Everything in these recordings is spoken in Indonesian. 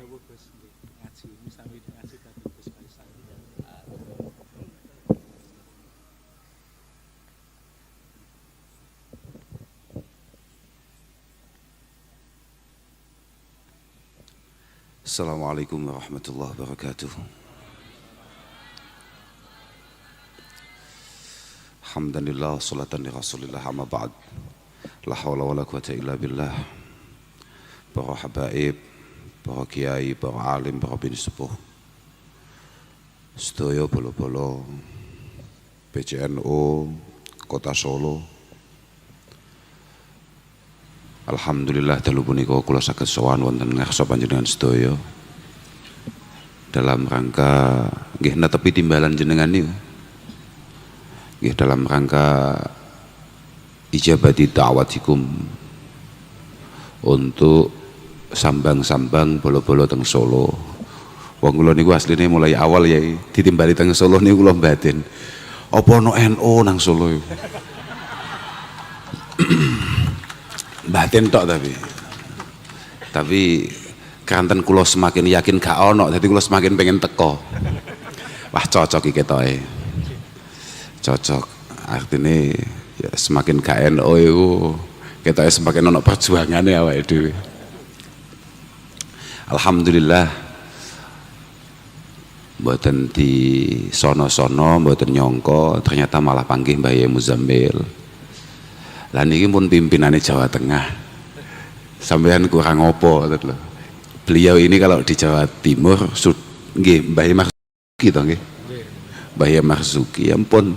dawuh Gus nggih, ngaji misami ngaji kalian Gus Faisal. Assalamualaikum warahmatullahi wabarakatuh. Alhamdulillah, salatan li rasulillah, amma ba'd. La hawla wa la quwata illa billah. Para habaib, para kiai, para alim, para bini sepuh, sedaya bolo-bolo PCNU Kota Solo. Alhamdulillah dalu punika kula saged sowan wonten ngarsa panjenengan sedaya dalam rangka nggih netepi timbalan jenengan niku. Nggih dalam rangka ijabati da'watikum untuk sambang-sambang bolo-bolo teng Solo. Wong kula niku asline mulai awal ya ditimbali teng Solo niku kula batin. Apa ono NU nang Solo iku? Batin tok tapi kanten kula semakin yakin gak ono, dadi kula semakin pengen teko. Wah cocok iki ketoke. Cocok. Artine ya semakin gak NU iku ketoke semakin ono perjuangane awake dhewe. Alhamdulillah mboten di sono-sono, mboten nyongko ternyata malah panggih Mbah Yai Muzammil. Lah niki pun pimpinannya Jawa Tengah. Sampean kurang opo lho. Beliau ini kalau di Jawa Timur nggih Mbah Yai Marzuki to nggih. Mbah Yai Marzuki ampun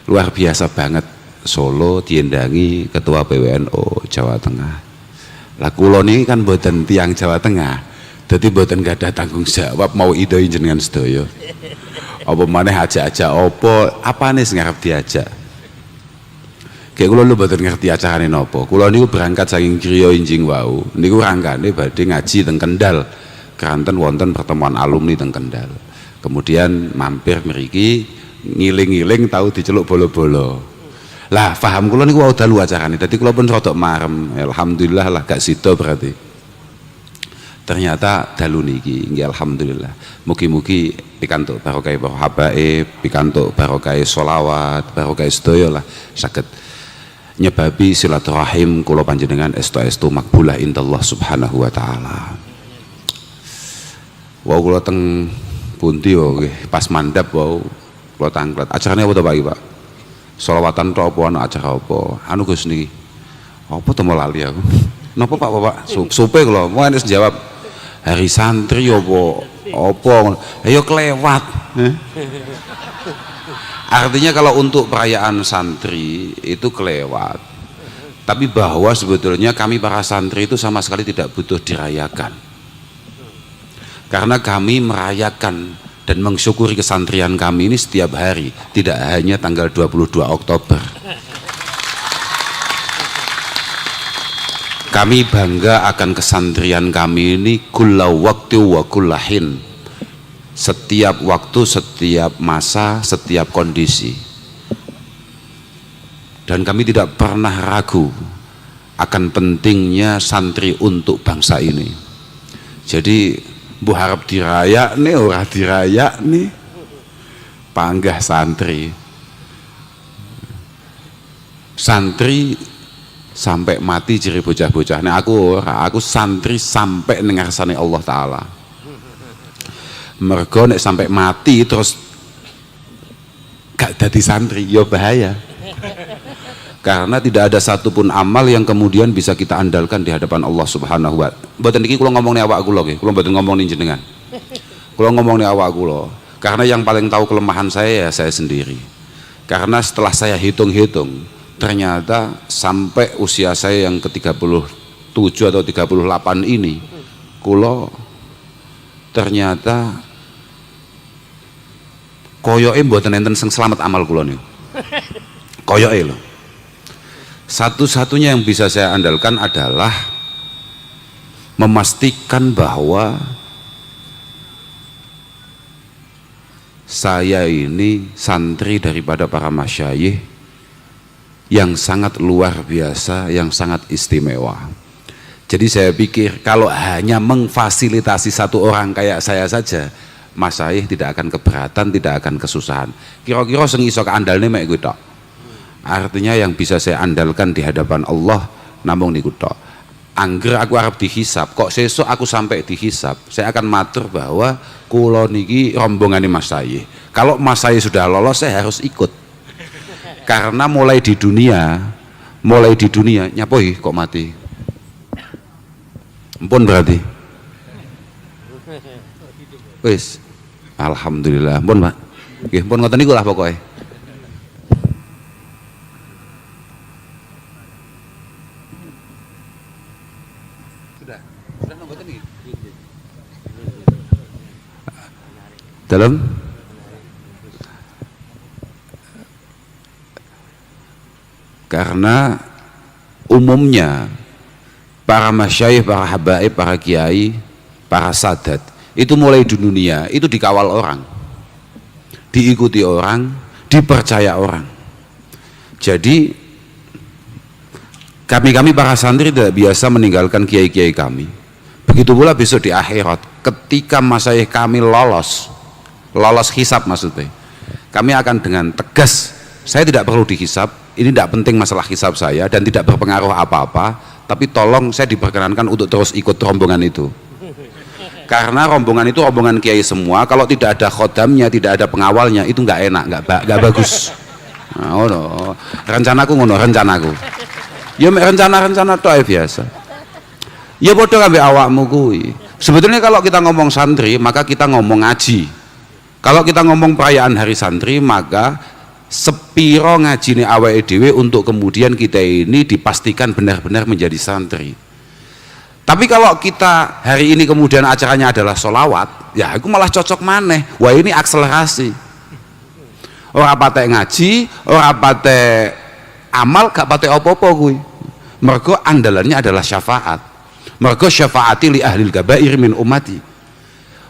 luar biasa banget, Solo diendangi ketua PWNU Jawa Tengah. Lah kula niki kan mboten tiyang Jawa Tengah. Dadi mboten gadah tanggung jawab mau idoi jenengan sedaya. Apa maneh ajak-ajak apa apane sing arep diajak. Kayak kula lu mboten ngerti acarane napa. Kula niku berangkat saking griya injing wau. Niku rangkane badhe ngaji teng Kendal. Keranten wonten pertemuan alumni teng Kendal. Kemudian mampir mriki ngiling-ngiling tahu diceluk bolo-bolo. Lah paham kula niku wau dalu acarane. Dadi kula pun rodok marem. Alhamdulillah lah gak sida berarti. Ternyata dalu niki nggih alhamdulillah. Mugi-mugi pikantuk barokah para habaib, pikantuk barokah sholawat, barokah sedaya lah saged nyebabi silaturahim kula panjenengan estu-estu makbulah indallah subhanahu wa ta'ala. Wau kula teng pundi nggih pas mandhap wau kula tanglet. Acarane apa to Pak iki Pak? Sholawatan tok apa ana acara apa? Anu Gus niki. Apa to lali aku. Napa Pak Bapak? Supe kula. Mau enes jawab hari santri apa ngono. Ayo kelewat. Artinya kalau untuk perayaan santri itu kelewat. Tapi bahwa sebetulnya kami para santri itu sama sekali tidak butuh dirayakan. Karena kami merayakan dan mensyukuri kesantrian kami ini setiap hari, tidak hanya tanggal 22 Oktober. Kami bangga akan kesantrian kami ini kulla waktu wa kullahin. Setiap waktu, setiap masa, setiap kondisi. Dan kami tidak pernah ragu akan pentingnya santri untuk bangsa ini. Jadi bu harap dirayak nih, ora dirayak nih, panggah santri. Santri sampai mati jeri bocah-bocah. Nah aku santri sampai nengarsane Allah Ta'ala. Mergo nek sampai mati terus gak dadi santri ya bahaya. Karena tidak ada satupun amal yang kemudian bisa kita andalkan di hadapan Allah Subhanahu wa Ta'ala. Mboten niki kula ngomong ning awak kula nggih, kula mboten ngomong ning jenengan. Kula ngomong ning awak kula. Karena yang paling tahu kelemahan saya ya saya sendiri. Karena setelah saya hitung-hitung, ternyata sampai usia saya yang ke-37 atau 38 ini, kula ternyata koyoke mboten enten sing selamat amal kula niku. Koyoke lho. Satu-satunya yang bisa saya andalkan adalah memastikan bahwa saya ini santri daripada para masyayikh yang sangat luar biasa, yang sangat istimewa. Jadi saya pikir kalau hanya memfasilitasi satu orang kayak saya saja, Mas Syahih tidak akan keberatan, tidak akan kesusahan. Kira-kira sing iso keandalne mek kuwi tok. Artinya yang bisa saya andalkan di hadapan Allah namung niku tok. Angger aku arep dihisab, kok sesuk aku sampai dihisab, saya akan matur bahwa kula niki rombongane Mas Syahih. Kalau Mas Syahih sudah lolos, saya harus ikut. Karena mulai di dunia nyapoi kok mati. Ampun berarti. Wis. Alhamdulillah. Ampun, Pak. Nggih, ampun ngoten niku lah pokoke. Sudah. Sudah ngoten iki. Dalam karena umumnya para masyayikh, para habaib, para kiai, para sadat itu mulai di dunia itu dikawal orang, diikuti orang, dipercaya orang. Jadi kami para santri tidak biasa meninggalkan kiai-kiai kami. Begitu pula besok di akhirat ketika masyayikh kami lolos hisab, maksudnya kami akan dengan tegas, saya tidak perlu dihisab, ini tidak penting masalah hisab saya dan tidak berpengaruh apa-apa, tapi tolong saya diperkenankan untuk terus ikut rombongan itu, karena rombongan itu rombongan kiai semua. Kalau tidak ada khodamnya, tidak ada pengawalnya, itu nggak enak, nggak bagus. Nah, no. Rencanaku ya rencana toh biasa ya bodoh kabeh awakmu kuwi. Sebetulnya kalau kita ngomong santri maka kita ngomong ngaji, kalau kita ngomong perayaan hari santri maka sepiro ngajine awake dhewe untuk kemudian kita ini dipastikan benar-benar menjadi santri. Tapi kalau kita hari ini kemudian acaranya adalah sholawat, ya aku malah cocok maneh. Wah ini akselerasi. Ora patek ngaji, ora patek amal, gak patek apa-apa kuwi. Mergo andalannya adalah syafaat. Mergo syafaati li ahlil kabair min ummati.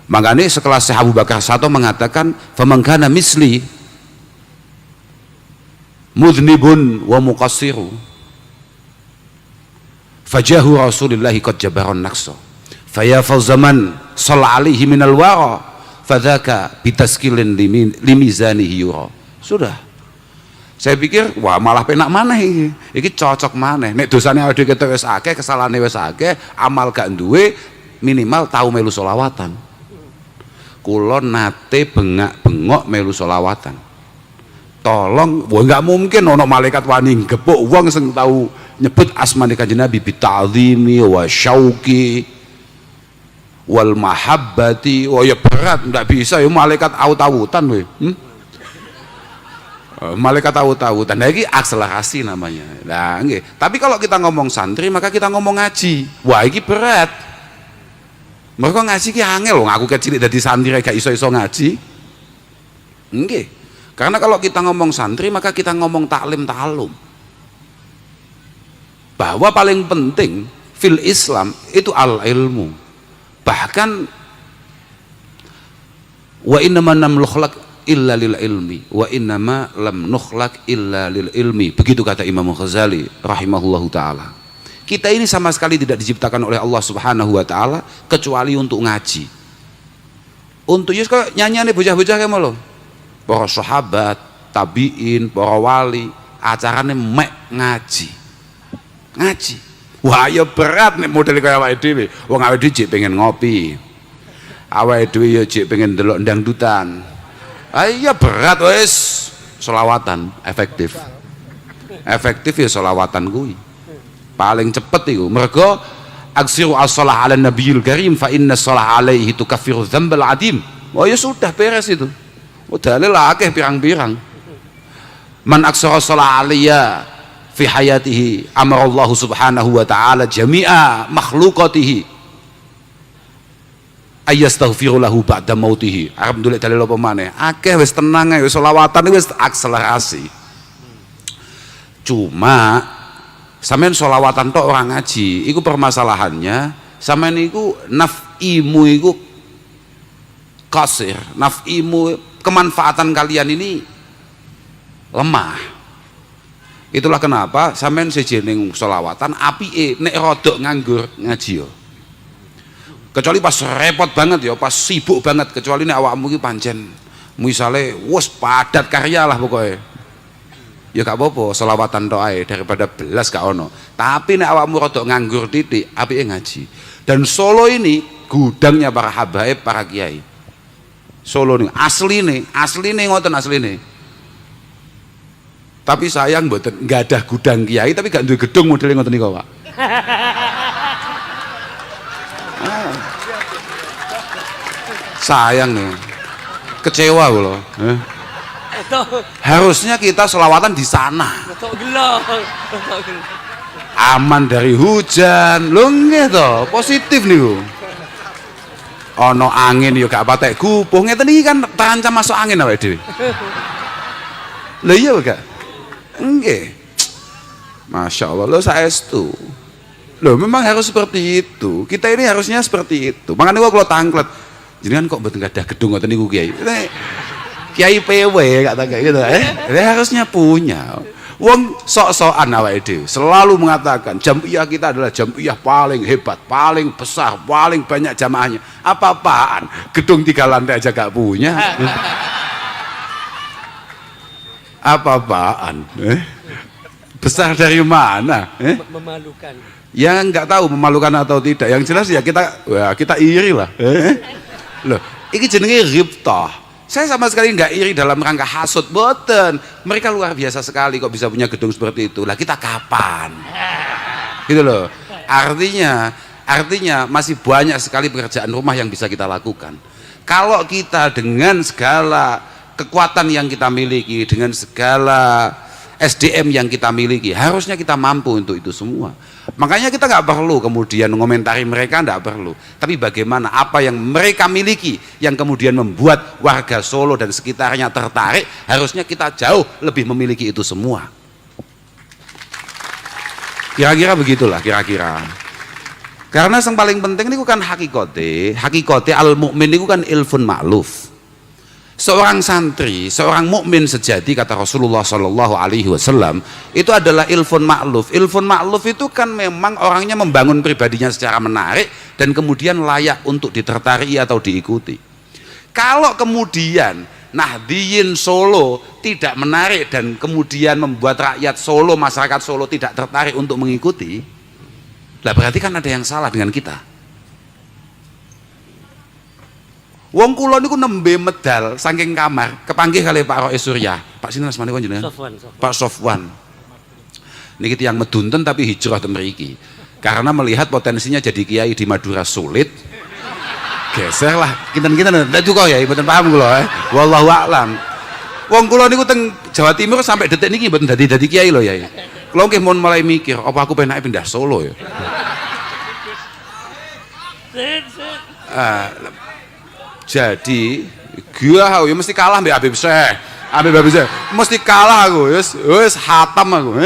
Makanya sekelas Syekh Abu Bakar Sato mengatakan, "Faman kana misli mudhnibun wa muqassiru fajahu rasulillahi qad jabaron naqsa faya fawzaman shalla alaihi minal wara fadzaka bitaskilin limizanihi yura." Sudah, saya pikir wah malah penak maneh iki cocok maneh. Nek dosane awake dhewe wis akeh, kesalahane wis akeh, amal gak duwe, minimal tahu melu sholawatan. Kula nate bengak-bengok melu sholawatan. Tolong, wah nggak mungkin ono malaikat wani gepuk wong sing tahu nyebut asmane Kanjeng Nabi bita'zimi wa syauqi wal mahabbati. Oh ya berat, nggak bisa ya malaikat aut-autan we. Malaikat aut-autan. Nah ini akselerasi namanya. Nah, nggih. Tapi kalau kita ngomong santri maka kita ngomong ngaji. Wah ini berat. Mereka ngaji ki angel loh. Aku kecilik dadi santri gak iso-iso ngaji. Nggih. Karena kalau kita ngomong santri maka kita ngomong taklim ta'alum, bahwa paling penting fil Islam itu al ilmu. Bahkan wa innama lam nukhlaq illa lil ilmi wa innama lam nukhlaq illa lil ilmi, begitu kata Imam Ghazali rahimahullahu taala. Kita ini sama sekali tidak diciptakan oleh Allah Subhanahu wa taala kecuali untuk ngaji. Untuk yus kok nyanyiane bocah-bocah kayak mau para sahabat, tabiin, para wali, acarane mek ngaji. Wah ya berat nek model kaya awake dhewe. Wong awake dhewe jek pengen ngopi. Awake dhewe ya jek pengen ndelok dangdutan. Ya berat wis selawatan efektif. Efektif ya selawatan kuwi. Paling cepet iku. Mergo aksiru as-shalah 'ala nabiyil karim fa inna shalah 'alaihi tukaffiru dzambal 'adim. Oh ya sudah beres itu. Dalil akeh pirang-pirang. Man aksara shalah alaiya fi hayatihi amarallahu subhanahu wa ta'ala jami'a makhlukatihi ayastaghfiru lahu ba'da mautihi. Arep ndulik dalil apa maneh? Akeh wis tenang ae, wis selawatan wis akselerasi. Cuma sampean selawatan tok orang ngaji, iku permasalahannya sampean iku naf'imu iku kasir, naf'imu kemanfaatan kalian ini lemah. Itulah kenapa sampean sejening selawatan apike nek rodok nganggur ngaji yo. Kecuali pas repot banget ya, pas sibuk banget, kecuali nek awakmu iki pancen misale wis padat karya lah pokoknya. Ya gak apa-apa, selawatan tok ae daripada belas gak ono. Tapi nek awakmu rodok nganggur titik, apike ngaji. Dan Solo ini gudangnya para habaib, para kiai. Solo nih asline ngoten asline. Tapi sayang mboten nggak ada gudang kiai tapi gak duwe gedung modelnya ngoten niku, Pak. Sayang nih. Kecewa kula. Harusnya kita selawatan di sana. Aman dari hujan. Lho nggih to, positif niku. Ono angin yo gak patek gupuh ngeten iki kan terancam masuk angin awake dhewe. Lha iya gak? Nggih. Masya Allah, lo saestu. Loh memang harus seperti itu. Kita ini harusnya seperti itu. Makanya kalau tangklet, jenengan kok betul gak ada gedung ngoten niku kiai. Kiai PW kata kayak gitu. Harusnya punya. Wong sok-sokan awake dhewe selalu mengatakan jamiah kita adalah jamiah paling hebat, paling besar, paling banyak jamaahnya. Apa-apaan? Gedung 3 lantai aja gak punya. Apa-apaan? Besar dari mana? Memalukan. Ya nggak tahu memalukan atau tidak. Yang jelas ya kita iri lah. Loh, ini jenenge ghibtah. Saya sama sekali nggak iri dalam rangka hasud, boten. Mereka luar biasa sekali kok bisa punya gedung seperti itu. Lah kita kapan? Gitu loh. Artinya masih banyak sekali pekerjaan rumah yang bisa kita lakukan. Kalau kita dengan segala kekuatan yang kita miliki, dengan segala SDM yang kita miliki, harusnya kita mampu untuk itu semua. Makanya kita nggak perlu kemudian mengomentari mereka, nggak perlu. Tapi bagaimana apa yang mereka miliki yang kemudian membuat warga Solo dan sekitarnya tertarik, harusnya kita jauh lebih memiliki itu semua. Kira-kira begitulah, kira-kira. Karena yang paling penting ini kan hakikote al mukmin itu kan ilfun ma'luf. Seorang santri, seorang mukmin sejati kata Rasulullah Shallallahu Alaihi Wasallam itu adalah ilfun ma'luf. Ilfun ma'luf itu kan memang orangnya membangun pribadinya secara menarik dan kemudian layak untuk ditertarik atau diikuti. Kalau kemudian Nahdliyin Solo tidak menarik dan kemudian membuat rakyat Solo, masyarakat Solo tidak tertarik untuk mengikuti, lah berarti kan ada yang salah dengan kita. Wong kula niku nembe medal saking kamar kepanggih kali Pak Rois Surya. Pak sinten asmane kon jenengan? Pak Sofwan. Niki tiyang medunten tapi hijrah ten mriki. Karena melihat potensinya jadi kiai di Madura sulit. Geser lah kinten-kinten ndak cukup ya, mboten paham kula wallahu a'lam. Wong kula niku teng Jawa Timur sampai detik niki mboten dadi kiai lho ya. Kula nggih mun mulai mikir, apa aku penake pindah Solo ya? Jadi gua ya mesti kalah mbek Habib Syekh. Mesti kalah aku, wis hatam aku,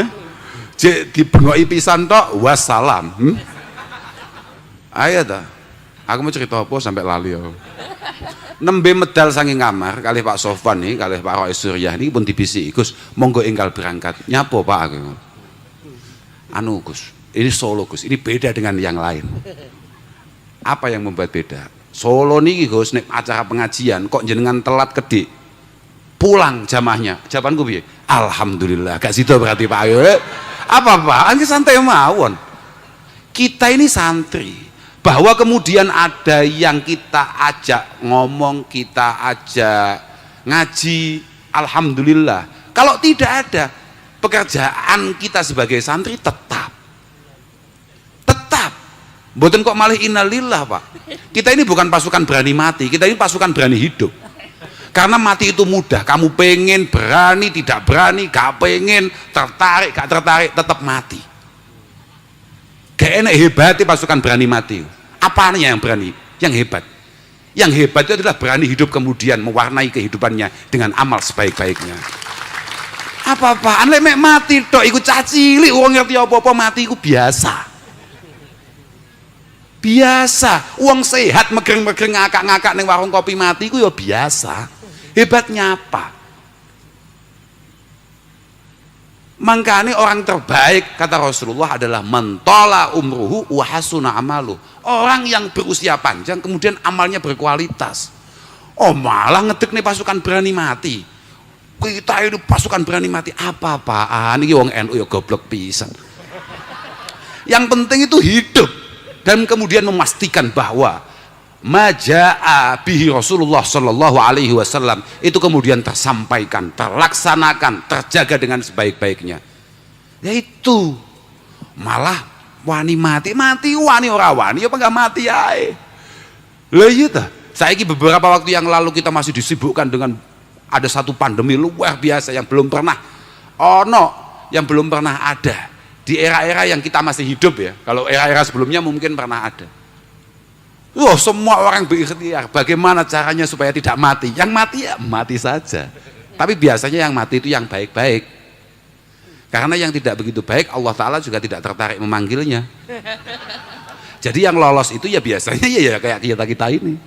Jek dibengoki pisan tok, wassalam. Ayo ta. Aku mau cerita apa sampai lali aku. Nembe medal saking kamar kalih Pak Sofwan nih, kalih Pak Rois Surya niki pun dibisiki, Gus, monggo enggal berangkat. Nyapa Pak aku. Anu Gus, ini Solo Gus, ini beda dengan yang lain. Apa yang membuat beda? Solo niki Gus nek acara pengajian kok jenengan telat kedik pulang jamaahnya. Jawabanku piye? Alhamdulillah. Gak sido berarti Pak ayo. Apa-apa, anjir santai mawon. Kita ini santri. Bahwa kemudian ada yang kita ajak ngomong, kita ajak ngaji, alhamdulillah. Kalau tidak ada, pekerjaan kita sebagai santri tetap. Mboten kok malih innalillah Pak. Kita ini bukan pasukan berani mati, kita ini pasukan berani hidup. Karena mati itu mudah, kamu pengen, berani, tidak berani, gak pengen, tertarik, gak tertarik, tetap mati. Gak enak hebat pasukan berani mati. Apanya yang berani? Yang hebat. Yang hebat itu adalah berani hidup kemudian mewarnai kehidupannya dengan amal sebaik-baiknya. Apa-apaan lek mek mati tok iku cacilik, wong ngerti apa-apa mati iku biasa. Biasa, uang sehat megreng-megreng ngakak-ngakak neng warung kopi mati ku ya biasa. Hebatnya apa? Makanya orang terbaik kata Rasulullah adalah mentola umruhu wa hasuna amalu. Orang yang berusia panjang kemudian amalnya berkualitas. Oh malah ngedek nih pasukan berani mati. Kita itu pasukan berani mati apa-apaan ini wong NU ya goblok pisan. Yang penting itu hidup dan kemudian memastikan bahwa majaa bihi Rasulullah Shallallahu Alaihi Wasallam itu kemudian tersampaikan, terlaksanakan, terjaga dengan sebaik-baiknya. Yaitu malah wani mati wani ora wani apa enggak mati ae. Lah iya ta. Saiki beberapa waktu yang lalu kita masih disibukkan dengan ada satu pandemi luar biasa yang belum pernah yang belum pernah ada di era-era yang kita masih hidup ya. Kalau era-era sebelumnya mungkin pernah ada. Wah, semua orang berikhtiar bagaimana caranya supaya tidak mati. Yang mati ya mati saja. Tapi biasanya yang mati itu yang baik-baik. Karena yang tidak begitu baik Allah Ta'ala juga tidak tertarik memanggilnya. Jadi yang lolos itu ya biasanya ya kayak kita ini.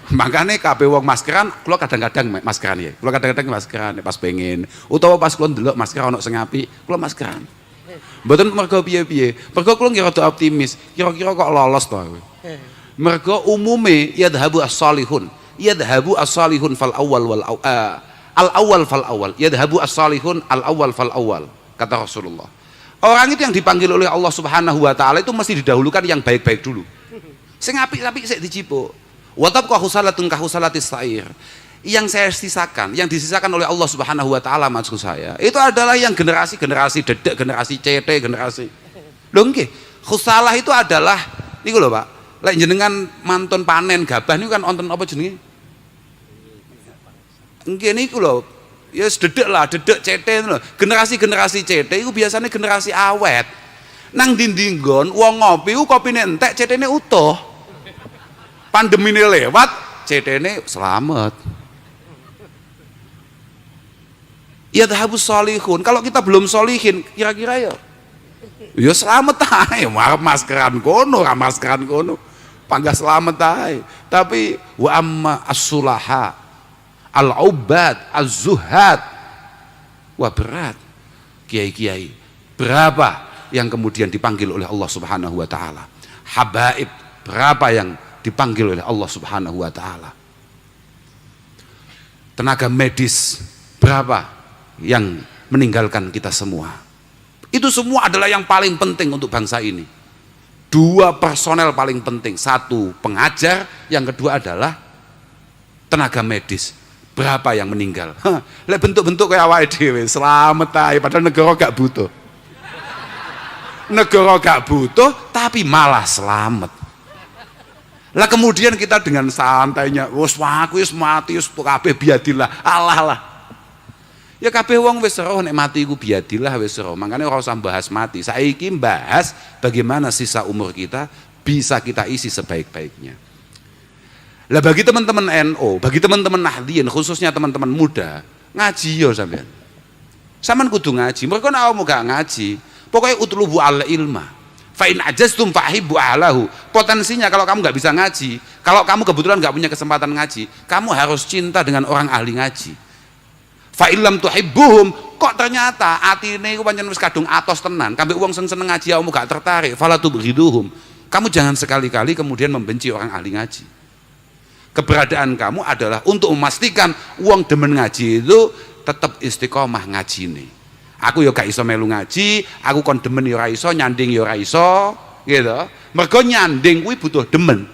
Makanya kabeh wong maskeran, kula kadang-kadang maskeran ya. Kula kadang-kadang maskeran pas pengen. Utawa pas kula ndelok masker ono sing apik, kula maskeran. Mboten mergo piye-piye. Mergo kula ngira optimis, kira-kira kok lolos to. Mergo umume yadhabu as-salihun fal awal wal al awal fal awal yadhabu as-salihun al awal fal awal kata Rasulullah. Orang itu yang dipanggil oleh Allah Subhanahu wa taala itu mesti didahulukan yang baik-baik dulu. Sing apik-apik sik dicipuk. Wa tabqa husalatun ka husalatis sair. Yang saya sisakan, yang disisakan oleh Allah Subhanahu wa taala maksud saya, itu adalah yang generasi dedek, generasi CT, generasi. Lho nggih, khusalah itu adalah niku lho Pak. Lek jenengan mantun panen gabah niku kan wonten apa jenenge? Nggih niku lho. Ya dedek CT lho. Generasi CT iku biasanya generasi awet. Nang dinding nggon wong ngopi ku kopine entek, CT-ne utuh. Pandemine lewat, CT-ne selamat. Ya dhahabus solihun. Kalau kita belum solihin, kira-kira ya selamat ae. Maskeran kono, maskeran kono. Panggah selamat ae. Tapi wa amma as-sulaha al-ubad az-zuhad. Wah berat. Kiai-kiai. Berapa yang kemudian dipanggil oleh Allah Subhanahu wa taala? Habaib, berapa yang dipanggil oleh Allah Subhanahu wa taala? Tenaga medis, berapa yang meninggalkan kita semua? Itu semua adalah yang paling penting untuk bangsa ini. Dua personel paling penting, satu pengajar, yang kedua adalah tenaga medis. Berapa yang meninggal? Lek bentuk-bentuk kayak awake dhewe selamat ae padahal negara gak butuh. Negara gak butuh tapi malah selamat. Lah kemudian kita dengan santainya, wis aku wis mati wis kabeh biadillah. Alah lah. Ya kabeh wong wis roh nek mati iku biadillah wis roh. Makanya ora usah bahas mati. Saiki bahas bagaimana sisa umur kita bisa kita isi sebaik-baiknya. Lah bagi teman-teman NU, bagi teman-teman Nahdliyin, khususnya teman-teman muda, ngaji yo sampean. Sampean kudu ngaji. Mergo nek awakmu gak ngaji, pokoknya utlubu al ilma. Fa in ajaztum fahibbu ahlahu. Potensinya kalau kamu nggak bisa ngaji, kalau kamu kebetulan nggak punya kesempatan ngaji, kamu harus cinta dengan orang ahli ngaji. Fa illam tuhibbuhum, kok ternyata atine iku pancen wis kadung atos tenan, kabeh wong sing seneng ngaji kamu gak tertarik, fala tubghiduhum. Kamu jangan sekali-kali kemudian membenci orang ahli ngaji. Keberadaan kamu adalah untuk memastikan wong demen ngaji itu tetap istiqomah ngajine. Aku ya gak iso melu ngaji, aku kon demen ya ora iso, nyanding ya ora iso, gitu. Mergo nyanding kuwi butuh demen.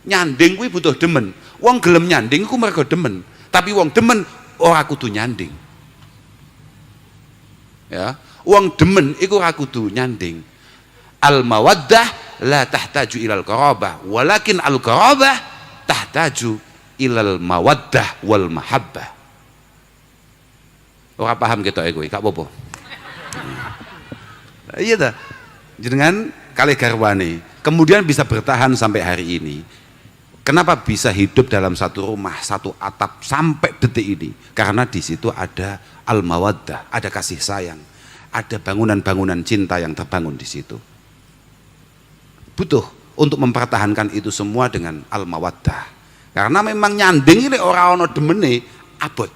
Nyanding kuwi butuh demen. Wong gelem nyanding iku mergo demen, tapi wong demen ora kudu nyanding. Ya, wong demen iku ora kudu nyanding. Al mawaddah la tahtaju ilal qarabah, walakin al qarabah tahtaju ilal mawaddah wal mahabbah. Ora paham ketok kowe, gak apa-apa. Iya ta. Jenengan kalih garwane, kemudian bisa bertahan sampai hari ini. Kenapa bisa hidup dalam satu rumah, satu atap sampai detik ini? Karena di situ ada al-mawaddah, ada kasih sayang, ada bangunan-bangunan cinta yang terbangun di situ. Butuh untuk mempertahankan itu semua dengan al-mawaddah. Karena memang nyanding ini orang ono demene abot.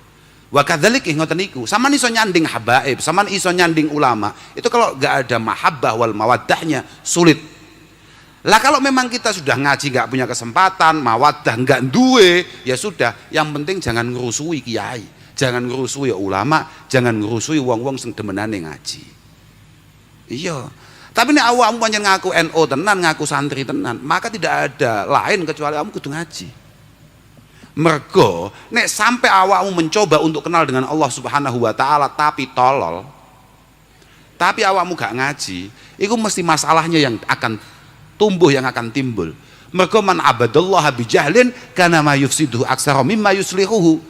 Wa kadzalik ngoten niku. Sampeyan iso nyanding habaib, sampeyan iso nyanding ulama. Itu kalau enggak ada mahabbah wal mawaddahnya sulit. Lah kalau memang kita sudah ngaji enggak punya kesempatan, mawaddah enggak duwe, ya sudah, yang penting jangan ngerusui kiai, jangan ngerusui ulama, jangan ngerusui wong-wong sing demenane ngaji. Iya. Tapi nek awakmu pancen ngaku NU tenan, ngaku santri tenan, maka tidak ada lain kecuali kamu kudu ngaji. Mergo nek sampai awakmu mencoba untuk kenal dengan Allah Subhanahu wa taala tapi tolol, tapi awakmu gak ngaji, itu mesti masalahnya yang akan tumbuh, yang akan timbul. Mergo man abadallaha bijahlin kana ma yufsiduhu aksara mimma yuslihuhu.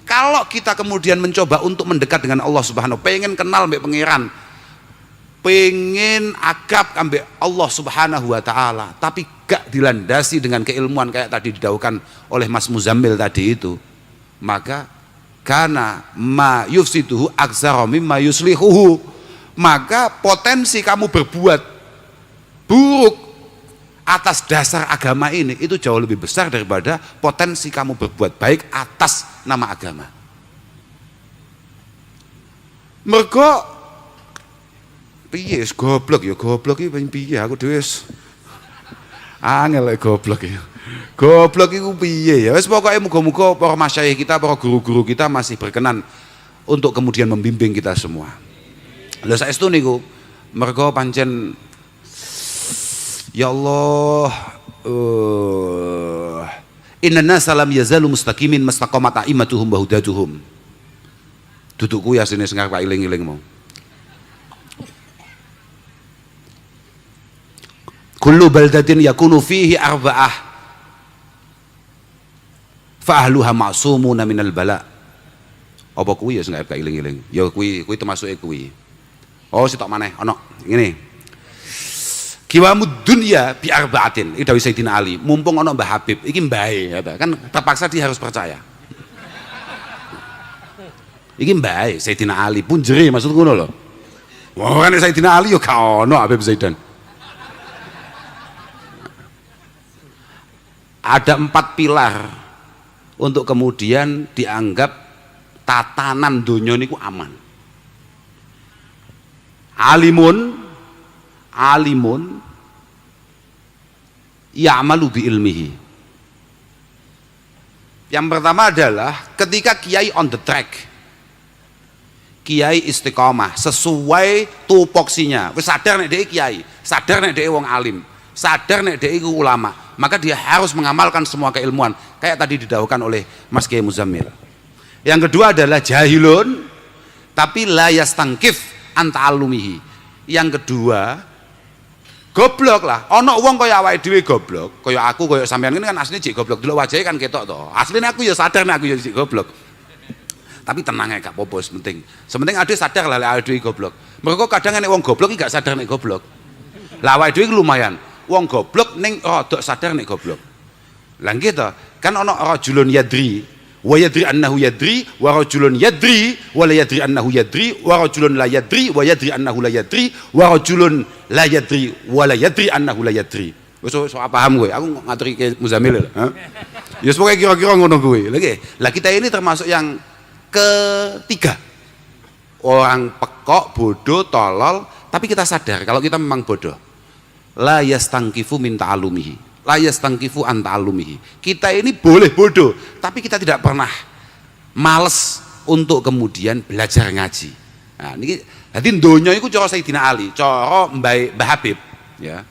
Kalau kita kemudian mencoba untuk mendekat dengan Allah Subhanahu, pengen kenal mbek pangeran, pengen akrab ambek Allah Subhanahu wa taala, tapi gak dilandasi dengan keilmuan kayak tadi didaukan oleh Mas Muzammil tadi itu, maka kana ma yufsiduhu aksara mimma yuslihuhu, maka potensi kamu berbuat buruk atas dasar agama ini itu jauh lebih besar daripada potensi kamu berbuat baik atas nama agama. Mergo piye goblok ya, goblok iki piye aku dhewe wis angel goblok ya. Goblok iku piye ya. Wis pokoke muga-muga para masyayikh kita, para guru-guru kita masih berkenan untuk kemudian membimbing kita semua. Lha saestu niku mergo pancen ya Allah, inna salam yazalu mustaqimin mastaqamat a'immatuhum wa hudatuhum. Dudukku ya sini sing arep iling-iling mau. Kullu baldatin yakunu fihi arba'ah fa ahluha ma'sumuna minal bala. Apa kuwi ya sing arep iling-iling? Ya kuwi termasuke kuwi. Oh sitok maneh ana ngene. Kiwamud dunya bi arba'atin. Iki dawuh Sayyidina Ali. Mumpung ana Mbah Habib, iki mbae kan terpaksa dia harus percaya. Iki mbae Sayyidina Ali pun jere maksud ngono lho. Wah kan Sayyidina Ali yo gak ono Habib Zaidan. Ada 4 pilar untuk kemudian dianggap tatanan donya niku aman. Alimun ya'malu bi ilmihi. Yang pertama adalah ketika kiai on the track, kiai istiqomah sesuai tupoksinya, wis sadar nek dhek kiai, sadar nek dhek wong alim, sadar nek dhek iku ulama, maka dia harus mengamalkan semua keilmuan kayak tadi didahulukan oleh Mas Kiai Muzammil. Yang kedua adalah jahilun tapi la yastangkif an ta'allumihi. Yang kedua goblok lah, ono wong kaya awake dhewe goblok, kaya aku, kaya sampean ini kan asline jek goblok, delok wajahe kan ketok to. Asline aku ya sadar nek aku ya jek goblok. Tapi tenang ae gak apa-apa, penting. Sementing ade sadar lah awake dhewe goblok. Mergo kadang nek wong goblok iki gak sadar nek goblok. Lah awake dhewe lumayan. Wong goblok ning rada sadar nek goblok. Lah nggih to, kan ana rajulun yadri wa yadri annahu yadri wa rajulun yadri wa la yadri annahu yadri wa rajulun la yadri wa yadri annahu la yadri wa rajulun la yadri wa la yadri annahu la yadri. Wis paham kowe? Aku ngaturi ke Muzammil lho, ha. Ya pokoke kira-kira ngono kuwi. Lha nggih. Lah kita ini termasuk yang ketiga. Orang pekok, bodoh, tolol, tapi kita sadar kalau kita memang bodoh. La yastangkifu min ta'alumihi, la yastangkifu an ta'alumihi. Kita ini boleh bodoh, tapi kita tidak pernah males untuk kemudian belajar ngaji. Nah, niki dadi donya iku cara Sayyidina Ali, cara Mbah Habib, ya.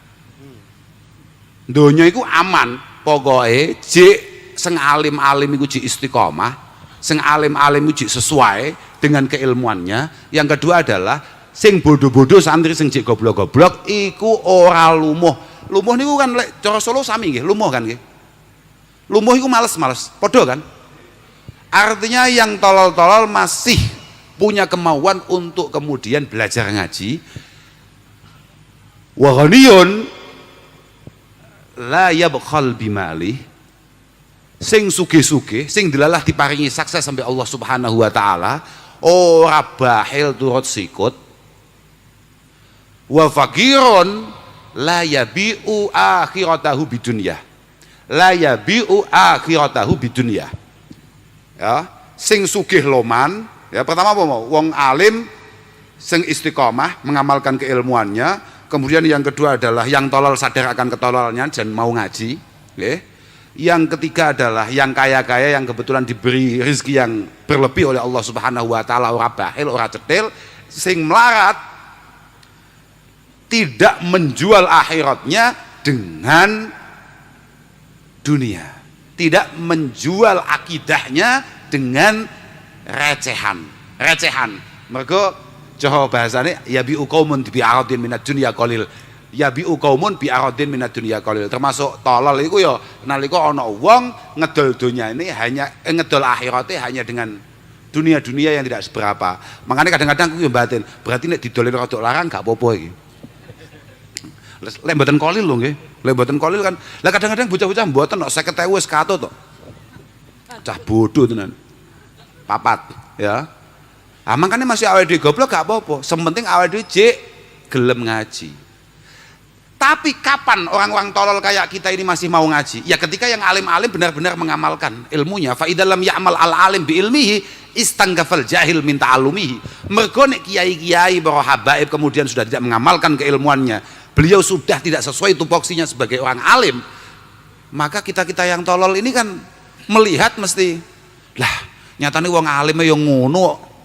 Donya iku aman, pokoke jek sing alim-alim iku jek istiqomah, sing alim-alim iku jek sesuai dengan keilmuannya. Yang kedua adalah sing bodoh-bodoh santri sing jek goblok-goblok iku ora lumuh. Lumuh niku kan lek cara Solo sami nggih, lumuh kan nggih. Lumuh iku males-males, padha kan? Artinya yang tolol-tolol masih punya kemauan untuk kemudian belajar ngaji. Wa ghaniyun la yabkhal bimali. Sing sugih-sugih, sing dilalah diparingi sukses sampai Allah Subhanahu wa taala, ora bahil turut sikut. Wa faqirun la yabi'u akhiratahu bidunya, la yabi'u akhiratahu bidunya. Ya, sing sugih loman, ya pertama apa mau? Wong alim sing istiqomah mengamalkan keilmuannya, kemudian yang kedua adalah yang tolol sadar akan ketololannya dan mau ngaji, nggih. Yang ketiga adalah yang kaya-kaya yang kebetulan diberi rezeki yang berlebih oleh Allah Subhanahu wa taala, ora bakhil, ora cetil, sing melarat tidak menjual akhiratnya dengan dunia, tidak menjual akidahnya dengan recehan. Mergo Jawa bahasane ya bi qaumun bi aradin minad dunya qalil. Ya bi qaumun bi aradin minad dunya qalil. Termasuk tolol iku ya nalika ana wong ngedol donyane hanya ngedol akhirate hanya dengan dunia-dunia yang tidak seberapa. Makanya kadang-kadang aku yo batin, berarti nek didolin rodok larang gak apa-apa iki. Lek mboten kolil lho nggih. Lek mboten kolil kan. Lah kadang-kadang bocah-bocah mboten kok 50.000 wis katut tok. Cah bodoh tenan. Papat ya. Ah makanya masih awake dhewe goblok gak apa-apa. Sementing awake dhewe jek gelem ngaji. Tapi kapan orang-orang tolol kayak kita ini masih mau ngaji? Ya ketika yang alim-alim benar-benar mengamalkan ilmunya. Fa idalam ya'mal al-alim bi ilmihi istanggafal jahil min ta'allumihi. Mergo nek kiai-kiai para habaib kemudian sudah tidak mengamalkan keilmuannya, beliau sudah tidak sesuai tupoksinya sebagai orang alim, maka kita-kita yang tolol ini kan melihat mesti lah nyatane wong alim yang ngono.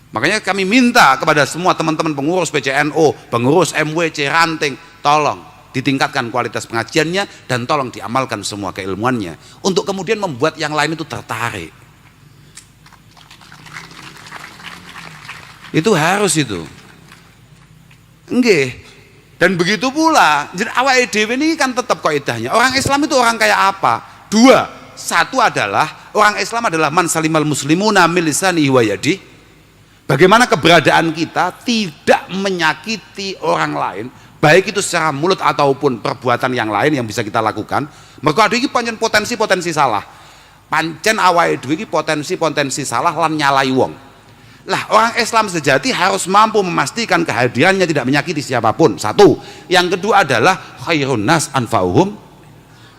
Makanya kami minta kepada semua teman-teman pengurus PCNO, pengurus MWC Ranting, tolong ditingkatkan kualitas pengajiannya dan tolong diamalkan semua keilmuannya untuk kemudian membuat yang lain itu tertarik. Itu harus itu. Nggih. Dan begitu pula, jadi awake dhewe ini kan tetap kaidahnya. Orang Islam itu orang kayak apa? Dua. Satu adalah orang Islam adalah man salimal muslimuna min lisanihi wa yadihi. Bagaimana keberadaan kita tidak menyakiti orang lain, baik itu secara mulut ataupun perbuatan yang lain yang bisa kita lakukan. Mergo ada iki pancen potensi-potensi salah. Pancen awake dhewe iki potensi-potensi salah lan nyalai wong. Lah orang Islam sejati harus mampu memastikan kehadirannya tidak menyakiti siapapun. Satu. Yang kedua adalah khairun nas anfa'uhum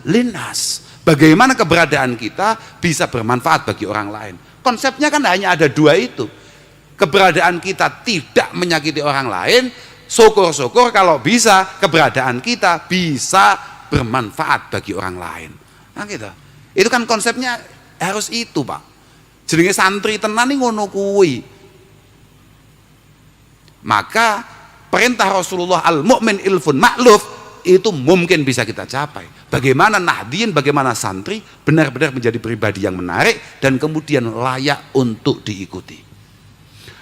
linnas. Bagaimana keberadaan kita bisa bermanfaat bagi orang lain. Konsepnya kan hanya ada dua itu. Keberadaan kita tidak menyakiti orang lain, syukur-syukur kalau bisa keberadaan kita bisa bermanfaat bagi orang lain. Nah gitu. Itu kan konsepnya harus itu, Pak. Jenenge santri tenan iki ngono kuwi. Maka perintah Rasulullah al-mu'min ilfun ma'luf itu mungkin bisa kita capai. Bagaimana nahdien, bagaimana santri benar-benar menjadi pribadi yang menarik dan kemudian layak untuk diikuti.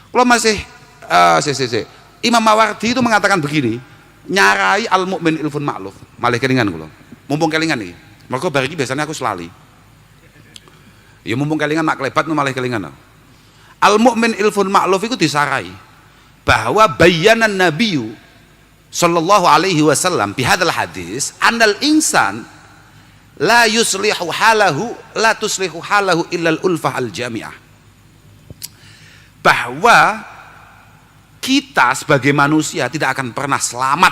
Kalau masih Imam Mawardi itu mengatakan begini, nyarai al-mu'min ilfun ma'luf. Malih kelingan kula. Mumpung kelingan iki. Mergo bar iki biasanya aku selali. Ya mumpung kelingan mak klebat malih kelingan. Al-mu'min ilfun ma'luf itu disarai bahwa bayanan Nabiyu sallallahu alaihi wasallam bi hadzal hadis annal insan la yuslihu halahu la tuslihu halahu illa al-ulfah al-jami'ah. Bahwa kita sebagai manusia tidak akan pernah selamat,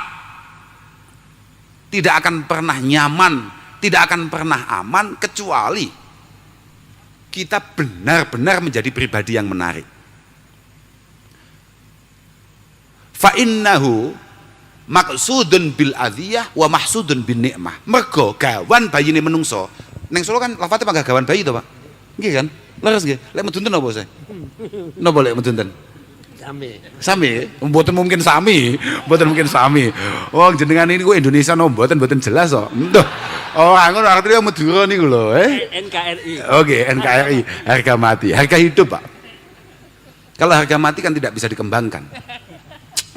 tidak akan pernah nyaman, tidak akan pernah aman kecuali kita benar-benar menjadi pribadi yang menarik. Fa innahu maqsudun bil adhiyah wa mahsudun bin nikmah. Mergo gawan bayine menungso. Ning Solo kan lafate panggah gawan bayi to, Pak. Nggih kan? Leres nggih. Lek medunten apa saya? Napa lek medunten? Sami, mboten mungkin sami, mboten mungkin sami. Wong jenengan ini kok Indonesia no mboten jelas kok. Entuh. Oh, ngono artinya Madura niku lho, NKRI. Oke, NKRI, harga mati, harga hidup, Pak. Kalau harga mati kan tidak bisa dikembangkan.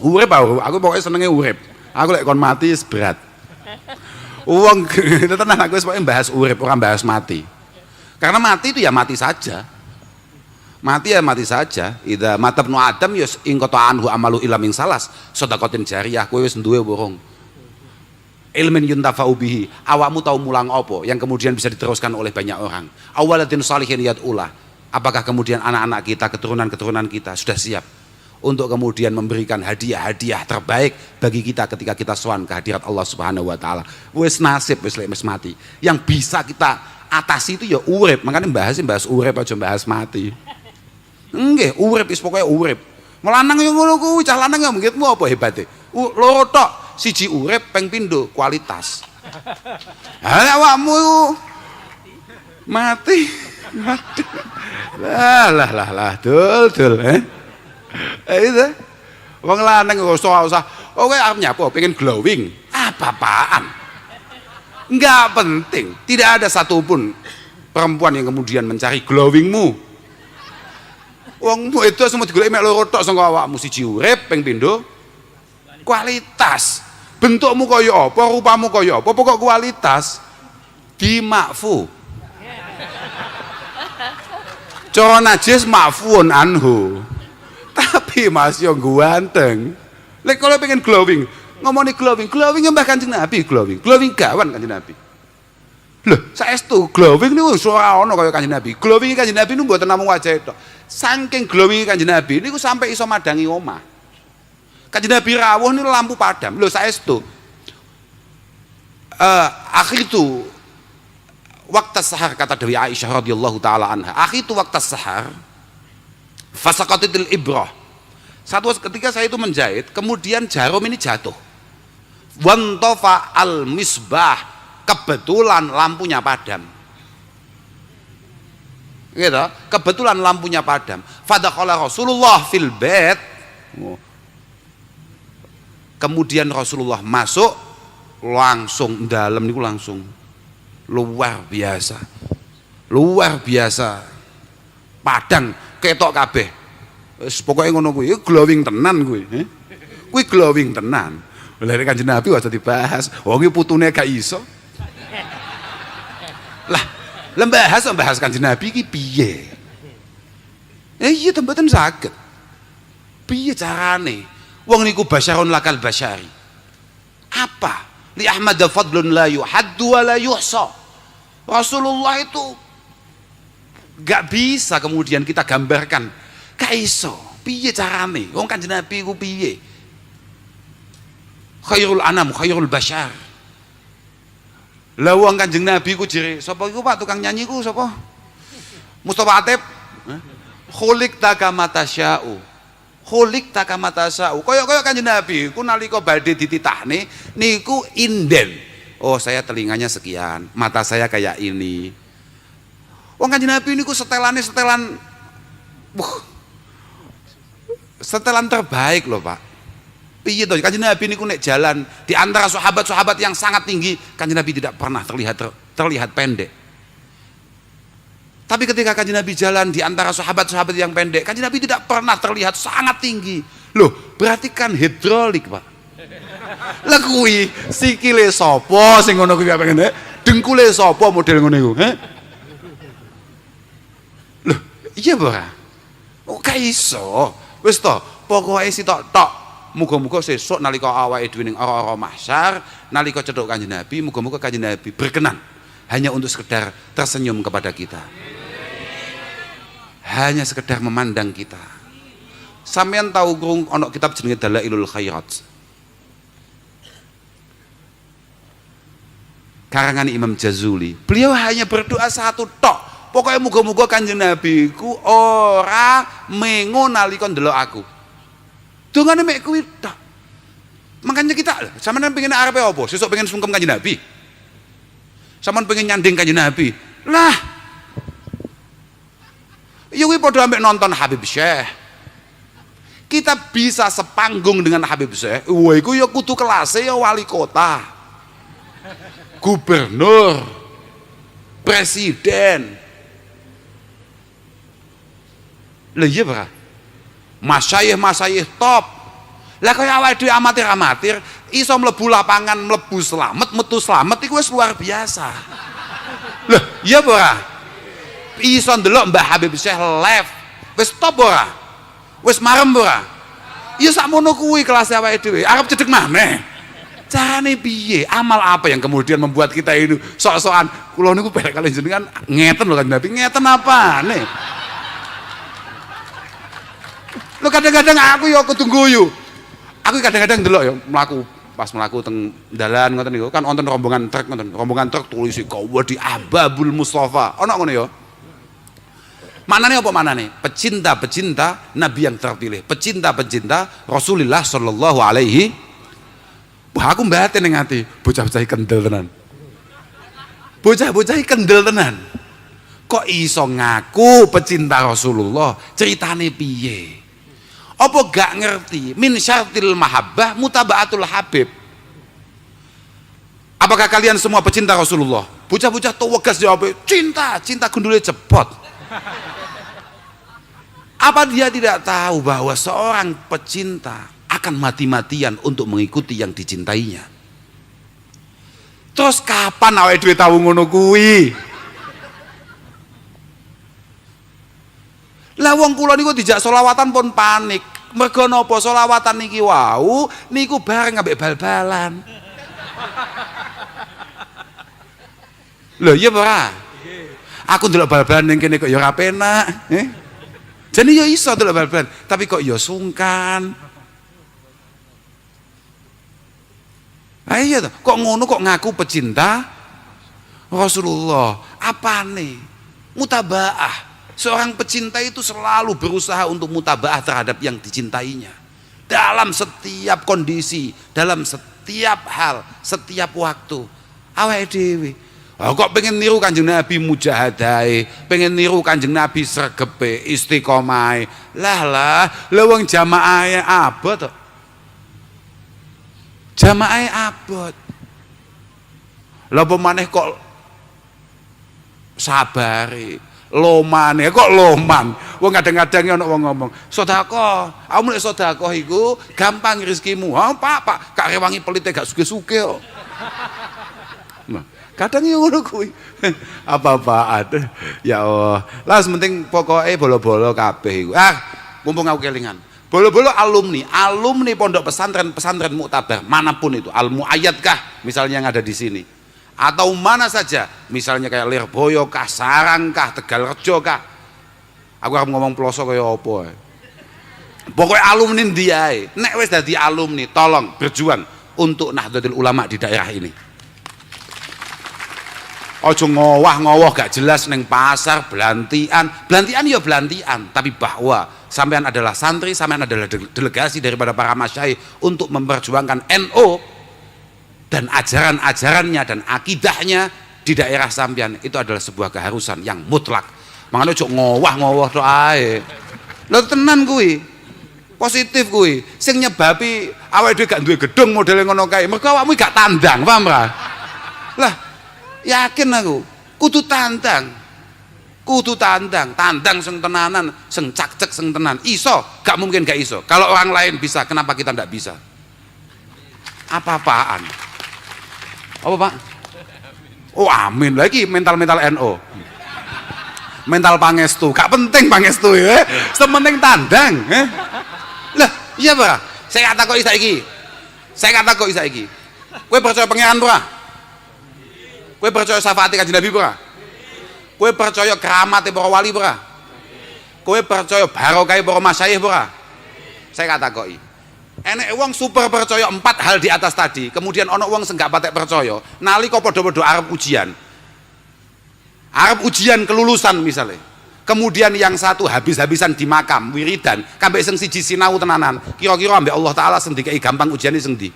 Urip aku pokoknya senenge urip. Aku lek kon mati berat. Wong tenan aku wis pokoke bahas urip, ora bahas mati. Karena mati itu ya mati saja. Mati ya mati saja. Idza mata ibnu Adam ya ingqata anhu amalu ila min salas. Sedekatin jariyah kowe wis duwe borong. Ilmin yuntafa'u bihi. Awakmu tahu mulang apa yang kemudian bisa diteruskan oleh banyak orang. Awalatin salihin yad'ulah. Apakah kemudian anak-anak kita, keturunan-keturunan kita sudah siap untuk kemudian memberikan hadiah-hadiah terbaik bagi kita ketika kita sowan ke hadirat Allah Subhanahu wa taala. Wis nasib wis mati. Yang bisa kita atasi itu ya urip, makanya bahas urip aja bahas mati. Nggih, urip wis pokoke urip. Melanang yo ngono kuwi, cah lanang ya mungkin apa hebate. Loro tok, siji urip, ping pindho kualitas. Ha awakmu mati. Lah, dul. Itu. Wong lanang kok usah. Oh kowe arep nyapo pengen glowing. Apa-apaan? Enggak penting. Tidak ada satupun perempuan yang kemudian mencari glowingmu. Wongmu itu semua digoleki mek loro tok saka awakmu, siji urip, ping pindho kualitas. Bentukmu kaya apa, rupamu kaya apa, pokok kualitas dimakfu. Cara najis makfuun anhu. Tapi Mas yo ganteng. Lek kalau pengen glowing, ngomongin glowing mbah Kanjeng Nabi glowing gawan Kanjeng Nabi. Loh, saestu glowing niku ora ana kaya Kanjeng Nabi. Glowing Kanjeng Nabi niku mboten namung wajah tok. Saking glowing Kanjeng Nabi niku sampai iso madangi omah. Kanjeng Nabi rawuh niku lampu padam. Loh, saestu. Akhitu waktu sahar, kata Dewi Aisyah radhiyallahu taala anha. Akhitu waktu sahar fasaqatitil ibrah. Satu ketika saya itu menjahit, kemudian jarum ini jatuh. Wantofa al misbah, kebetulan lampunya padam. Gitu, kebetulan lampunya padam. Fadakhala Rasulullah fil bait. Kemudian Rasulullah masuk, langsung dalam niku langsung luar biasa padang ketok kabeh. Pokoknya ngono kuwi glowing tenan kuwi. Kuwi glowing tenan. Lha nek Kanjeng Nabi aja dibahas. Wong iki putune gak iso. Lah, bahas Kanjeng Nabi iki piye? Iya tembaten saged. Piye carane? Wong niku basyarun lakal basyari. Apa? Li Ahmad fadlun la yuhaddu wa la yuhsa. Rasulullah itu gak bisa kemudian kita gambarkan. Gak iso, piye carane? Wong Kanjeng Nabi ku piye? Khairul anam, khairul bashar. Lah wong Kanjeng Nabi ku jere, sapa iku Pak tukang nyanyi ku sapa? Mustofa Atep. Khuliq takama tasya'u. Khuliq takama tasya'u. Kaya Kanjeng Nabi ku nalika badhe dititahne niku inden. Oh, saya telinganya sekian, mata saya kayak ini. Wong Kanjeng Nabi niku setelan setelan terbaik loh Pak. Piye to Kanjeng Nabi niku nek jalan di antara sahabat-sahabat yang sangat tinggi, Kanjeng Nabi tidak pernah terlihat pendek. Tapi ketika Kanjeng Nabi jalan di antara sahabat-sahabat yang pendek, Kanjeng Nabi tidak pernah terlihat sangat tinggi. Loh, berarti kan hidrolik Pak. Lah kuwi sikile sapa sing ngono kuwi pengen dengkule sapa model ngono iku, Loh, iya ora? Oh, gak iso. Wis to, pokoke sitok tok. Muga-muga sesuk nalika awake dhewe ning ora-ora mahsyar, nalika cedhok Kanjeng Nabi, muga-muga Kanjeng Nabi berkenan hanya untuk sekedar tersenyum kepada kita. Hanya sekedar memandang kita. Sampeyan tahu krung ana kitab jenenge Dalailul Khairat. Karangan Imam Jazuli. Beliau hanya berdoa satu tok. Pokoknya muga-muga Kanjeng Nabi ku ora mengo nalika ndelok aku. Dongane mek kuwi tok. Makanya kita sampeyan pengen arepe apa? Sesuk pengen sungkem Kanjeng Nabi. Sampeyan pengen nyanding Kanjeng Nabi. Lah. Ya kuwi padha ambek nonton Habib Syekh. Kita bisa sepanggung dengan Habib Syekh. Wah iku ya kudu kelase ya wali kota. Gubernur. Presiden. Lah iya Pak. Masyayikh top. Lah kaya awake dhewe amatir-amatir iso mlebu lapangan, mlebu slamet, metu slamet iku wis luar biasa. Lah iya ora? Iso ndelok Mbah Habib Syekh live. Wis top ora? Wis marem ora? Ya sakmono kuwi kelas awake dhewe. Arep cedhek maneh. Carane piye? Amal apa yang kemudian membuat kita ini sok-sokan kula niku pelek kali jenengan ngeten lho kan Nabi, ngeten apane? Lo kadang-kadang aku ya kudu guyu. Aku kadang-kadang ndelok ya mlaku pas mlaku teng dalan ngoten niku kan wonten rombongan truk ngoten. Rombongan truk tulisi Qawadi Ahbabul Mustafa. Ana ngono ya. Maknane apa maknane? Pecinta-pecinta Nabi yang terpilih, pecinta-pecinta Rasulullah sallallahu alaihi. Wah, aku mbaten ning ati, bocah-bocah kendel tenan. Bocah-bocah kendel tenan. Kok iso ngaku pecinta Rasulullah? Ceritane piye? Apa gak ngerti? Min syartil mahabbah mutabaatul habib. Apakah kalian semua pecinta Rasulullah? Bocah-bocah tuwegas jawab, cinta, cinta gundule cepot. Apa dia tidak tahu bahwa seorang pecinta akan mati-matian untuk mengikuti yang dicintainya? Terus kapan awake dhewe tahu ngono kuwi? Lah wong kula niku dijak selawatan pun panik. Mergo napa selawatan niki wau niku bareng ambek bal-balan. Lho iya ora? Aku ndelok bal-balan ning kene kok ya ora penak, Jadi ya iso ndelok bal-balan, tapi kok ya sungkan. Iya toh, kok ngono kok ngaku pecinta Rasulullah. Apane? Mutabaah. Seorang pecinta itu selalu berusaha untuk mutabaah terhadap yang dicintainya. Dalam setiap kondisi, dalam setiap hal, setiap waktu. Awake dhewe. Oh, kok pengen niru Kanjeng Nabi mujahadae, pengen niru Kanjeng Nabi sregepe, istiqomahe. Lah wong jamaahe abot to. Jamaahe abot. Lah apa maneh kok sabare. Lomane kok loman. Wong kadang-kadang ana wong ngomong, "Sedekah, aku nek sedekah iku gampang rezekimu." Ha, Pak, gak rewangi pelite gak suge-suge kok. Nah, kadang yo ngono kuwi. Apa-apaan. Ya Allah. Lah sementing pokoke bolo-bolo kabeh iku. Mumpung aku kelingan. Bolo-bolo alumni pondok pesantren Muktabar manapun itu, Al-Muayyad kah misalnya yang ada di sini. Atau mana saja, misalnya kayak Lirboyo kah, Sarang kah, Tegalrejo kah. Aku akan ngomong ploso kaya apa. Pokoknya alumni dia. Nek wis dadi alumni, tolong berjuang untuk Nahdlatul Ulama di daerah ini. Ojo ngowah-ngowah gak jelas neng pasar, belantian ya belantian, tapi bahwa sampean adalah santri, sampean adalah delegasi daripada para masyayikh untuk memperjuangkan NU dan ajaran-ajarannya dan akidahnya di daerah sampean, itu adalah sebuah keharusan yang mutlak. Makanya ojo ngowah-ngowah tok ae. Lho tenan kuwi. Positif kuwi. Sing nyebabi awake dhewe gak duwe gedung modele ngono kae. Mergo awakmu gak tandang, paham ra? Lah, yakin aku, kudu tandang. Tandang sing tenanan, sing cak-cek sing tenan. Iso, gak mungkin gak iso. Kalau orang lain bisa, kenapa kita ndak bisa? Apa-apaan? Apa Pak? Oh amin lagi mental-mental NO. Mental pangestu, gak penting pangestu ya. Sementing tandang, Lah, iya Pak. Saya katakoki saiki. Kowe percaya pangeran ora? Kowe percaya syafaat Kanjeng Nabi ora? Kowe percaya keramate para wali ora? Kowe percaya barokah para masyayikh ora? Saya katakoki. Enek wong super percaya 4 hal di atas tadi, kemudian ono wong sing gak patek percaya, nalika padha-padha arep ujian kelulusan misalnya. Kemudian yang satu habis-habisan di makam wiridan, kabeh sing siji sinau tenanan. Kira-kira ambek Allah taala sing dikai gampang ujiane sing ndi?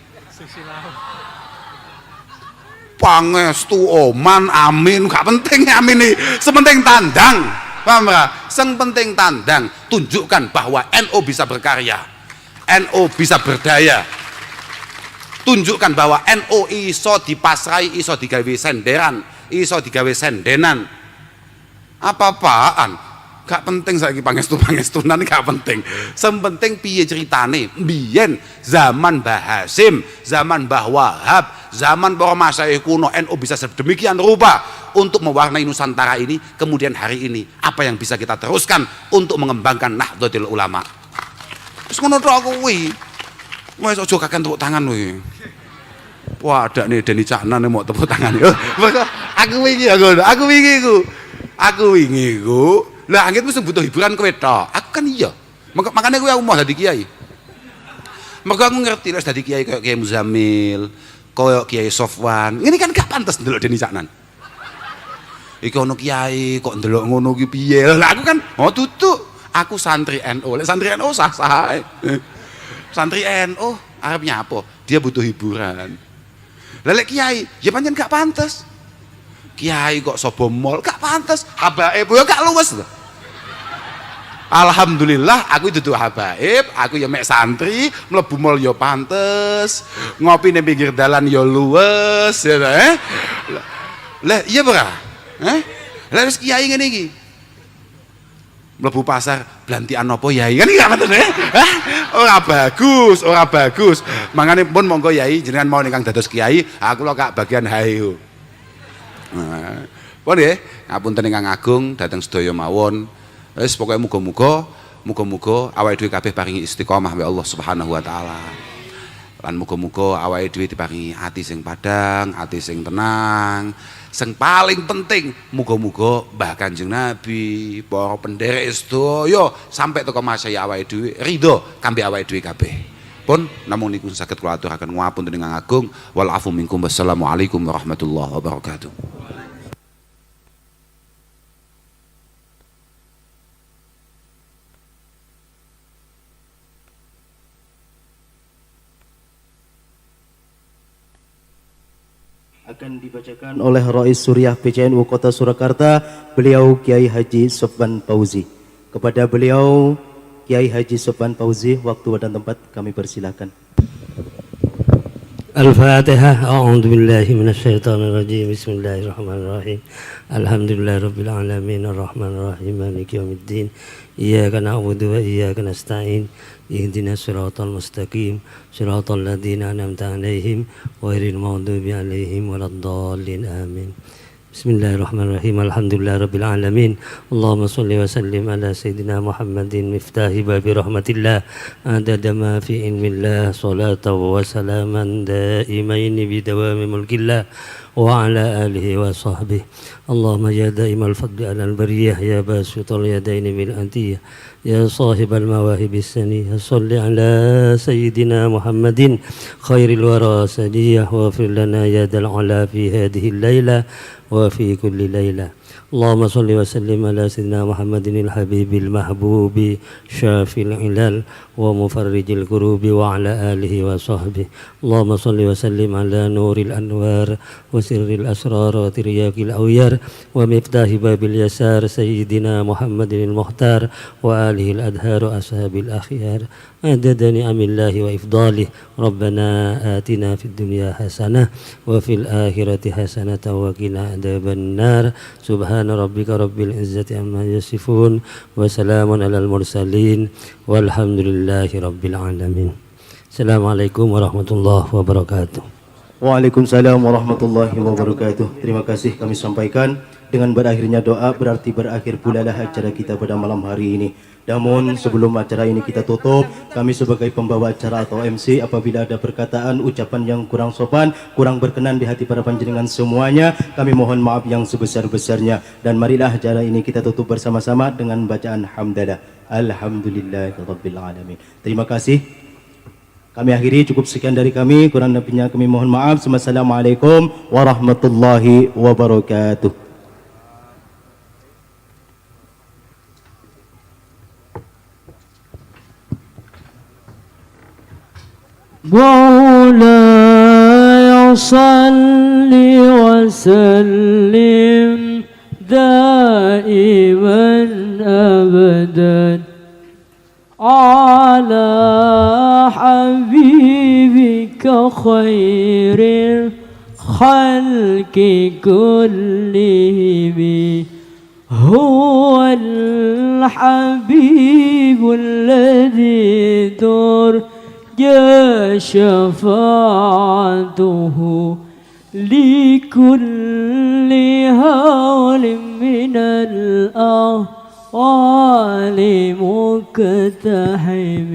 Pangestu oman amin, gak penting amin nih, sepenting tandang. Paham ra? Sing penting tandang, tunjukkan bahwa NU bisa berkarya. NU bisa berdaya. Tunjukkan bahwa NU iso dipasrai, iso digawe senderan, iso digawe sendenan. Apa-apaan? Gak penting saiki pangestu-pangestunan gak penting. Sing penting piye ceritane? Mbiyen zaman Mbah Hasim, zaman Mbah Wahab, zaman para masyayikh kuno, NU bisa sedemikian rupa untuk mewarnai Nusantara ini. Kemudian hari ini apa yang bisa kita teruskan untuk mengembangkan Nahdlatul Ulama? Wis ngono tok kuwi. Wis aja kakan tepuk tangan kuwi. Wah, ada nih Deni Caknan mau tepuk tangan. Aku wingi ku. Lah anggit mesti butuh hiburan kowe tok. Aku kan iya. Makanya kowe aku mau dadi kiai. Mergo aku ngerti lek dadi kiai kayak Kiai Muzammil, koyo Kiai Sofwan. Ini kan gak pantes ndelok Deni Caknan. Iki ono kiai kok ndelok ngono ki piye? Lah aku kan oh tutuk. Aku santri NU. Lek santri NU sah-sah ae. Santri NU arep nyapa? Dia butuh hiburan. Lah lek kiai, ya pancen gak pantes. Kiai kok sobo mall gak pantes. Habaib ya gak luwes lho. Alhamdulillah aku dudu habaib, aku ya mek santri, mlebu mall ya pantes, ngopi ning pinggir dalan ya luwes ya Lah iya ora? Lah wis kiai ngene iki. Mlebu pasar blantian apa yai kan gak ngoten ora bagus, ora bagus. Mangane pun monggo yai jenengan mau ingkang dados kiai, aku lho kak bagian hayo. Pun nggih, ngapunten ingkang agung dhateng sedaya mawon. Wis pokoke muga-muga awake dhewe kabeh paringi istiqomah mbek Allah Subhanahu wa taala. Lan muga-muga awake dhewe diparingi ati sing padhang, ati sing tenang. Sing paling penting muga-muga Mbah Kanjeng Nabi, para penderek sedaya sampai teko masaya awake dhewe ridho kambe awake dhewe kabeh. Pun namung niku saged kula aturaken ngapunten ingkang agung. Wal afu minkum. Wassalamualaikum warahmatullahi wabarakatuh. Akan dibacakan oleh Rais Suriah PCNU Kota Surakarta, beliau Kiai Haji Sofwan Fauzi. Kepada beliau Kiai Haji Sofwan Fauzi, waktu dan tempat kami persilakan. Al-Fatihah. A'udzu billahi minasyaitonir rajim. Bismillahirrahmanirrahim. Alhamdulillahirabbil alamin arrahmanir rahim maliki yaumiddin. Iyyaka na'budu wa iyyaka nasta'in. Ihdinas siratal mustaqim. Siratal ladzina an'amta 'alaihim ghairil maghdubi 'alaihim waladdallin. Amin. Bismillahirrahmanirrahim. Alhamdulillahirabbil alamin. Allahumma shalli wa sallim ala sayyidina Muhammadin miftahi babi rahmatillah adada ma fi ilmillah salatan wa salaman daimain bidawami mulkillah wa ala alihi wa sahbihi. Allahumma ya daimal fadli ala al-bariyah ya basital yadaini bil antiyah ya sahibal mawahibis saniyah salli ala sayyidina Muhammadin khairil wara sadiyah wa fir lana ya dal ala fi hadhihi al-laila وفي كل ليلة. اللهم صل وسلم على سيدنا محمد الحبيب المحبوب شافي العلل ومفرج الكروب وعلى آله وصحبه. اللهم صل وسلم على نور الأنوار وسر الأسرار وترياق الأويار ومفتاح باب اليسار سيدنا محمد المختار وآله الأدهار أصحاب الأخيار عدد نعم الله وإفضاله. ربنا آتنا في الدنيا حسنة وفي الآخرة حسنة وقنا عذاب النار. سبحان ربك رب العزة عما يصفون وسلام على المرسلين والحمد لله رب العالمين. السلام عليكم ورحمة الله وبركاته. Waalaikumsalam warahmatullahi wabarakatuh. Terima kasih kami sampaikan. Dengan berakhirnya doa berarti berakhir pula lah acara kita pada malam hari ini. Namun sebelum acara ini kita tutup, kami sebagai pembawa acara atau MC apabila ada perkataan, ucapan yang kurang sopan, kurang berkenan di hati para panjenengan semuanya, kami mohon maaf yang sebesar-besarnya. Dan marilah acara ini kita tutup bersama-sama dengan bacaan hamdalah. Alhamdulillahirabbil alamin. Terima kasih. Kami akhiri, cukup sekian dari kami, kurang lebihnya kami mohon maaf. Wassalamualaikum warahmatullahi wabarakatuh. مولاي صل وسلم دائما أبدا على حبيبك خير الخلق كلهم. هو الحبيب الذي ترجى شفاعته لكل هول من الأهوال مقتحم.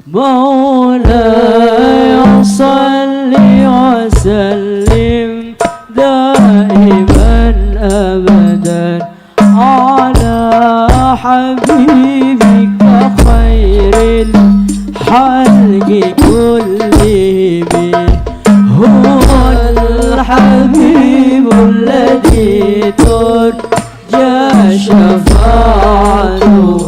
مولاي صل وسلم دائما أبدا على حبيبك خير الخلق كلهم هو الحبيب الذي ترجى شفاعته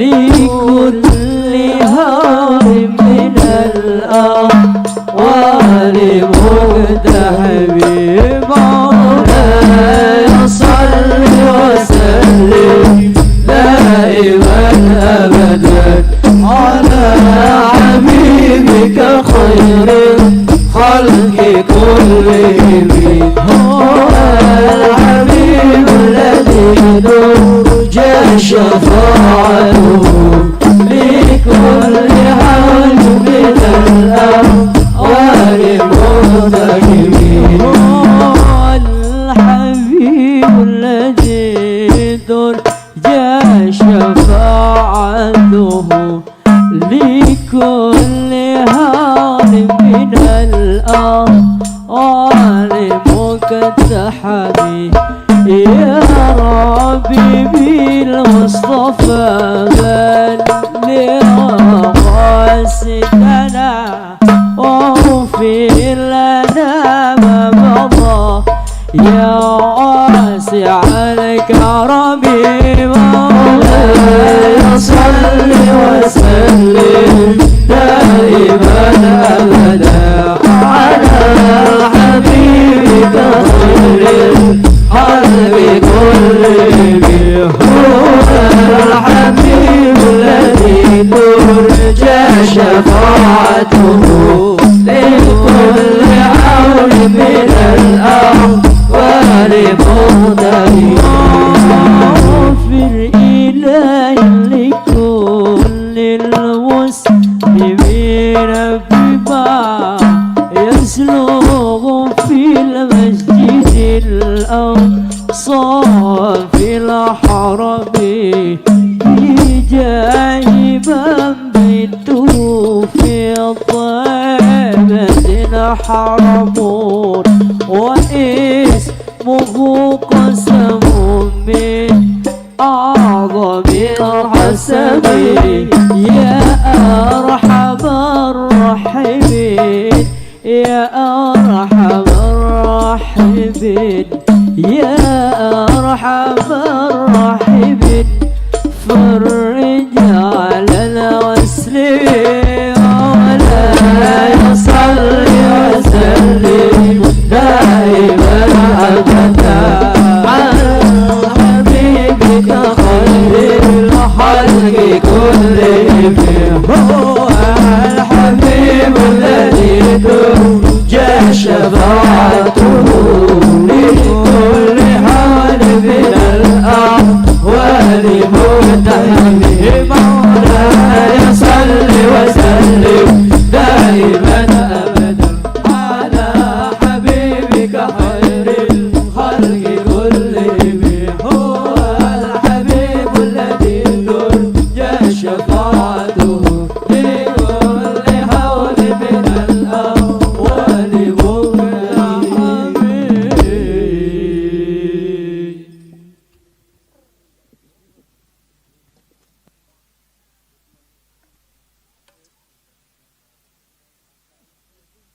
لكل هارب من الأهوال مقتحم مولاي صل وسلم دائما أبدا على حبيبك خير الخلق كلهم هو الحبيب الذي نرجى شفاعته لكل حال من الأهوال مقتحم هو الحبيب الذي ترجى شفاعته لكل هار من الأهوال مقتحم يا ربي بالمصطفى بلغ قاصدنا واغفر لنا ما مضى يا واسع الكرم مولاي صل وسلم دائما أبدا على حبيبك خير الخلق كلهم هو الحبيب الذي ترجى شفاعته لكل حول من الأهوال مقتحم اغفر إلهي لكل المسلمين بما يسلغ في المسجد الأقصى في الحرم بجانبا بيته في الطيبة حرم واسمه قسم من أعظم الحسب يا أرحم الراحمين يا أرحم الراحمين يا أرحم الراحمين فرج على الوسل مولاي صل وسلم دائما أبدا على حبيبك خير الخلق كلهم هو الحبيب الذي ترجى شفاعته